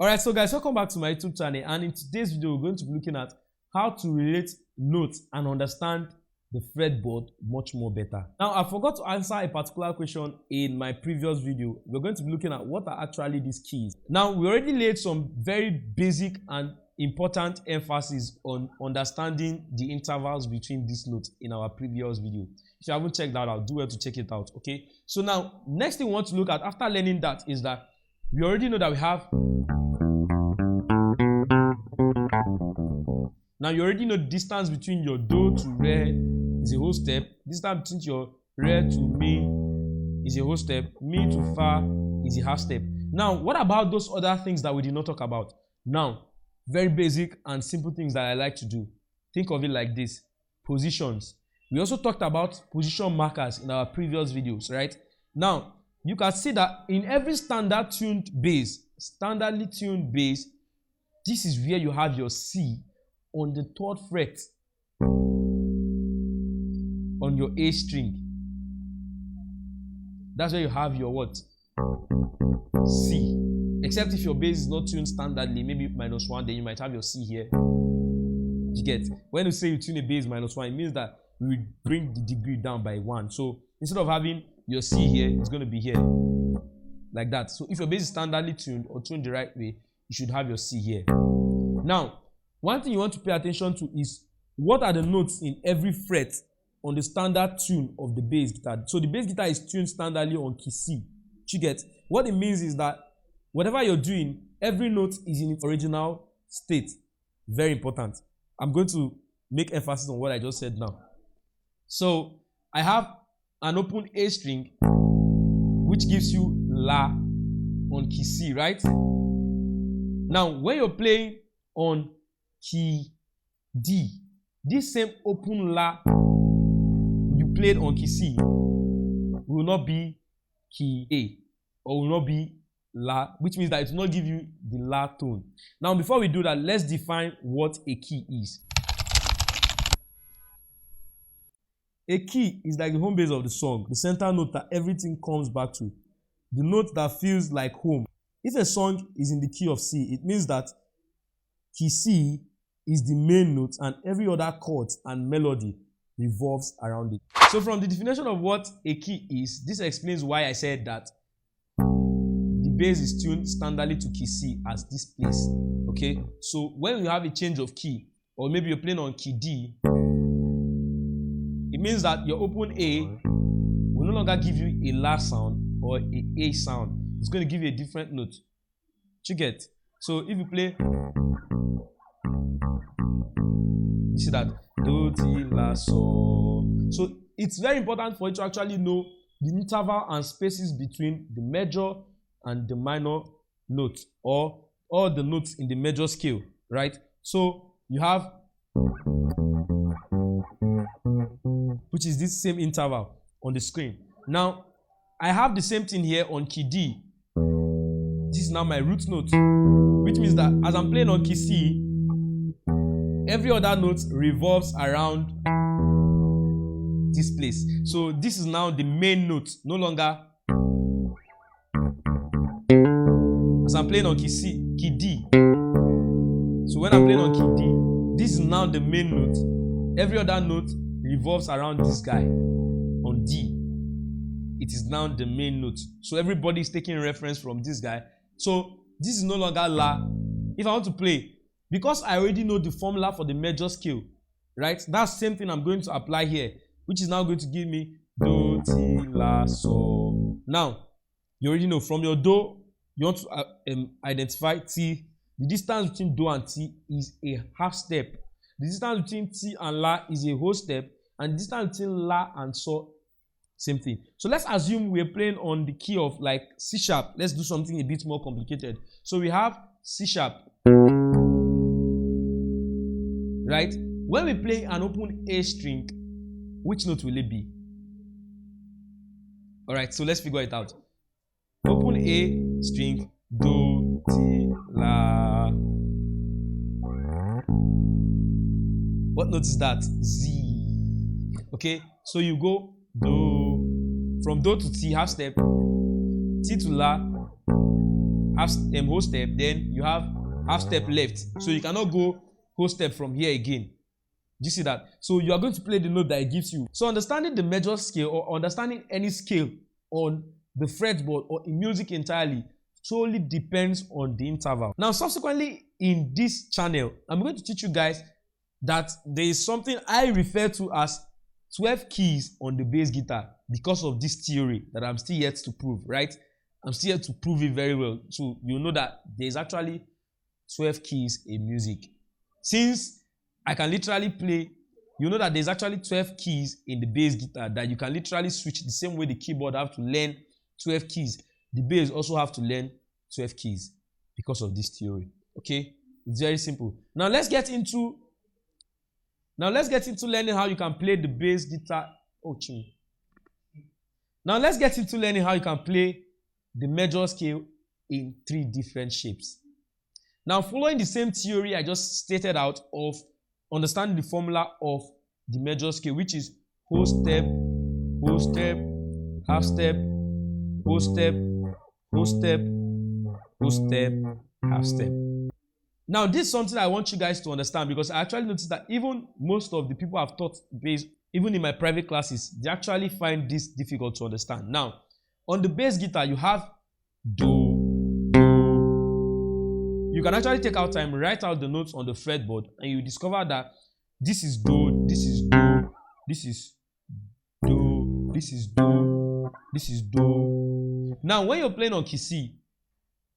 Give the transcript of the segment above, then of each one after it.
Alright, so guys, welcome back to my YouTube channel, and in today's video we're going to be looking at how to relate notes and understand the fretboard much more better. Now, I forgot to answer a particular question in my previous video. We're going to be looking at what are actually these keys. Now, we already laid some very basic and important emphasis on understanding the intervals between these notes in our previous video. If you haven't checked that out, do well to check it out, okay? So now, next thing we want to look at after learning that is that we already know that we have. Now you already know the distance between your do to re is a whole step. Distance between your re to mi is a whole step. Mi to fa is a half step. Now, what about those other things that we did not talk about? Now, very basic and simple things that I like to do. Think of it like this. Positions. We also talked about position markers in our previous videos, right? Now, you can see that in every standardly tuned bass, this is where you have your C on the 3rd fret on your A string. That's where you have your what? C. Except if your bass is not tuned standardly, maybe -1, then you might have your C here. You get? When you say you tune a bass -1, it means that we will bring the degree down by 1. So instead of having your C here, it's going to be here. Like that. So if your bass is standardly tuned or tuned the right way, you should have your C here. Now, one thing you want to pay attention to is what are the notes in every fret on the standard tune of the bass guitar. So the bass guitar is tuned standardly on key C. You get? What it means is that whatever you're doing, every note is in its original state. Very important. I'm going to make emphasis on what I just said now. So I have an open A string which gives you La on key C, right? Now, when you're playing on key D, this same open La you played on key C will not be key A or will not be La, which means that it will not give you the La tone. Now, before we do that, let's define what a key is. A key is like the home base of the song, the center note that everything comes back to, the note that feels like home. If a song is in the key of C, it means that key C is the main note and every other chord and melody revolves around it. So from the definition of what a key is, this explains why I said that the bass is tuned standardly to key C as this place. Okay, so when you have a change of key, or maybe you're playing on key D, it means that your open A will no longer give you a La sound or a sound. It's going to give you a different note. You get? So if you play, you see that do, ti, la, so. So it's very important for you to actually know the interval and spaces between the major and the minor notes, or all the notes in the major scale, right? So you have, which is this same interval on the screen. Now, I have the same thing here on key D. This is now my root note, which means that as I'm playing on key C, every other note revolves around this place. So this is now the main note, no longer. As I'm playing on key C, key D. So when I'm playing on key D, this is now the main note. Every other note revolves around this guy on D. It is now the main note. So everybody is taking reference from this guy. So this is no longer La. If I want to play, because I already know the formula for the major scale, right? That same thing I'm going to apply here, which is now going to give me do, ti, la, so. Now, you already know from your do, you want to identify T. The distance between do and T is a half step. The distance between T and La is a whole step. And the distance between La and so, same thing. So let's assume we're playing on the key of like C sharp. Let's do something a bit more complicated. So we have C sharp. Right? When we play an open A string, which note will it be? Alright, so let's figure it out. Open A string, do, ti, la. What note is that? Z. Okay, so you go do, from do to T, half step, T to La, whole step, then you have half step left. So you cannot go whole step from here again. Do you see that? So you are going to play the note that it gives you. So understanding the major scale or understanding any scale on the fretboard or in music entirely solely depends on the interval. Now, subsequently in this channel, I'm going to teach you guys that there is something I refer to as 12 keys on the bass guitar because of this theory that I'm still yet to prove, right? I'm still yet to prove it very well. So you know that there's actually 12 keys in music. Since I can literally play, you know that there's actually 12 keys in the bass guitar that you can literally switch the same way the keyboard have to learn 12 keys. The bass also have to learn 12 keys because of this theory. Okay? It's very simple. Now let's get into learning how you can play the bass guitar. Oh, ching. Now let's get into learning how you can play the major scale in 3 different shapes. Now, following the same theory I just stated out of understanding the formula of the major scale, which is whole step, half step, whole step, whole step, whole step, half step. Now, this is something I want you guys to understand because I actually noticed that even most of the people I've taught bass, even in my private classes, they actually find this difficult to understand. Now, on the bass guitar, you have do. You can actually take out time, write out the notes on the fretboard, and you discover that this is do, this is do, this is do, this is do, this is do. Now, when you're playing on key C,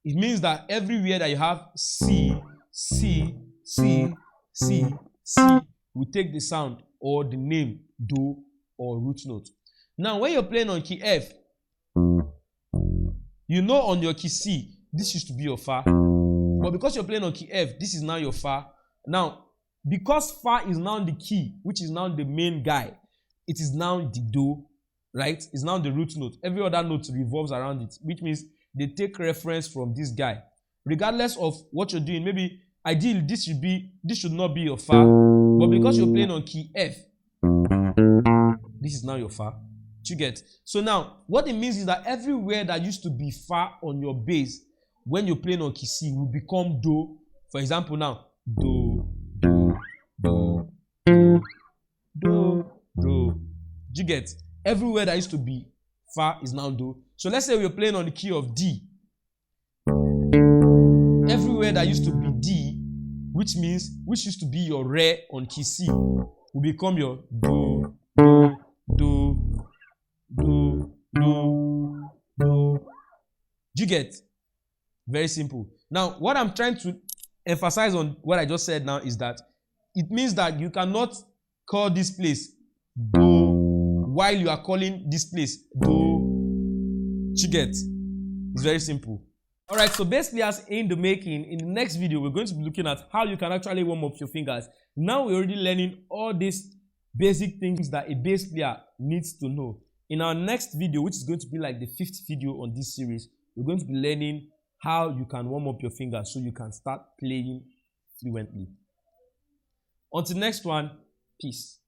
it means that everywhere that you have C, C, C, C, C, we take the sound or the name do or root note. Now, when you're playing on key F, you know on your key C, this used to be your fa. But because you're playing on key F, this is now your fa. Now, because fa is now the key, which is now the main guy, it is now the do, right? It's now the root note. Every other note revolves around it, which means they take reference from this guy. Regardless of what you're doing, maybe ideally this should not be your fa, but because you're playing on key F, this is now your fa. You get? So now, what it means is that everywhere that used to be fa on your bass, when you're playing on key C, will become do. For example, now do, do, do, do, do, do. You get? Everywhere that used to be fa is now do. So let's say we're playing on the key of D. Everywhere that used to be D, which used to be your re on key C, will become your do, do, do, do, do, do. You get? Very simple. Now, what I'm trying to emphasize on what I just said now is that it means that you cannot call this place do while you are calling this place do. You get? It's very simple. All right, so basically as in the making, in the next video, we're going to be looking at how you can actually warm up your fingers. Now we're already learning all these basic things that a bass player needs to know. In our next video, which is going to be like the 5th video on this series, we're going to be learning how you can warm up your fingers so you can start playing fluently. Until next one, peace.